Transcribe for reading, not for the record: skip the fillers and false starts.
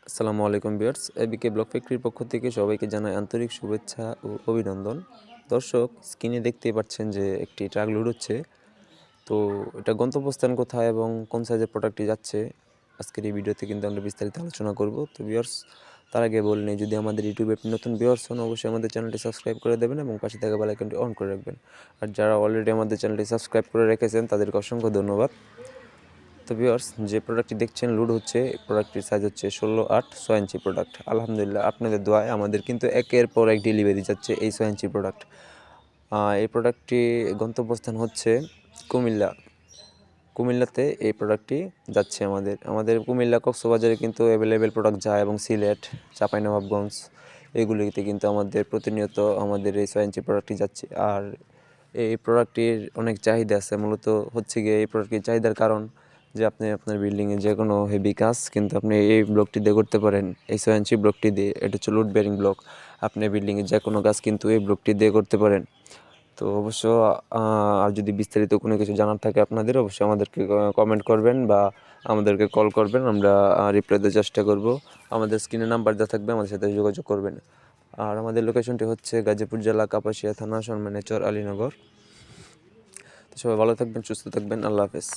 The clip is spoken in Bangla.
আসসালামু আলাইকুম ভিউয়ার্স, এবিকে ব্লক ফ্যাক্টরির পক্ষ থেকে সবাইকে জানাই আন্তরিক শুভেচ্ছা ও অভিনন্দন। দর্শক, স্ক্রিনে দেখতেই পাচ্ছেন যে একটি ট্রাক লোড হচ্ছে। তো এটা গন্তব্যস্থান কোথায় এবং কোন সাইজের প্রোডাক্টটি যাচ্ছে, আজকের এই ভিডিওতে কিন্তু আমরা বিস্তারিত আলোচনা করব। তো ভিউয়ার্স, তার আগে বলে নেই, যদি আমাদের ইউটিউবে আপনি নতুন ভিউয়ার্স হন, অবশ্যই আমাদের চ্যানেলটি সাবস্ক্রাইব করে দেবেন এবং পাশে থাকা বেল আইকনটি অন করে রাখবেন। আর যারা অলরেডি আমাদের চ্যানেলটি সাবস্ক্রাইব করে রেখেছেন তাদেরকে অসংখ্য ধন্যবাদ। তো ভিউয়ার্স, যে প্রোডাক্টটি দেখছেন লোড হচ্ছে, এই প্রোডাক্টটির সাইজ হচ্ছে 16/8 6 ইঞ্চি প্রোডাক্ট। আলহামদুলিল্লাহ, আপনাদের দোয়ায় আমাদের কিন্তু একের পর এক ডেলিভারি যাচ্ছে এই 6 ইঞ্চি প্রোডাক্ট। এই প্রোডাক্টটি গন্তব্যস্থান হচ্ছে কুমিল্লা। কুমিল্লাতে এই প্রোডাক্টটি যাচ্ছে। আমাদের কুমিল্লা কক্সবাজারে কিন্তু অ্যাভেলেবেল প্রোডাক্ট যায়, এবং সিলেট, চাঁপাইনবাবগঞ্জ এগুলিতে কিন্তু আমাদের প্রতিনিয়ত আমাদের এই 6 ইঞ্চি প্রোডাক্টটি যাচ্ছে। আর এই প্রোডাক্টটির অনেক চাহিদা আছে। মূলত হচ্ছে গিয়ে এই প্রোডাক্টটির চাহিদার কারণ যে আপনি আপনার বিল্ডিংয়ে যে কোনো হেভি কাজ কিন্তু আপনি এই ব্লকটি দিয়ে করতে পারেন। এই 6 ইঞ্চি ব্লকটি দিয়ে, এটা হচ্ছে লোড বেয়ারিং ব্লক। আপনি বিল্ডিংয়ে যে কোনো কাজ কিন্তু এই ব্লকটি দিয়ে করতে পারেন। তো অবশ্য আর যদি বিস্তারিত কোনো কিছু জানার থাকে আপনাদের, অবশ্যই আমাদেরকে কমেন্ট করবেন বা আমাদেরকে কল করবেন, আমরা রিপ্লাই দেওয়ার চেষ্টা করব। আমাদের স্ক্রিনে নাম্বার দেওয়া থাকবে, আমাদের সাথে যোগাযোগ করবেন। আর আমাদের লোকেশনটি হচ্ছে গাজীপুর জেলা, কাপাসিয়া থানা, সরমেনেচর, আলীনগর। তো সবাই ভালো থাকবেন, সুস্থ থাকবেন। আল্লাহ হাফেজ।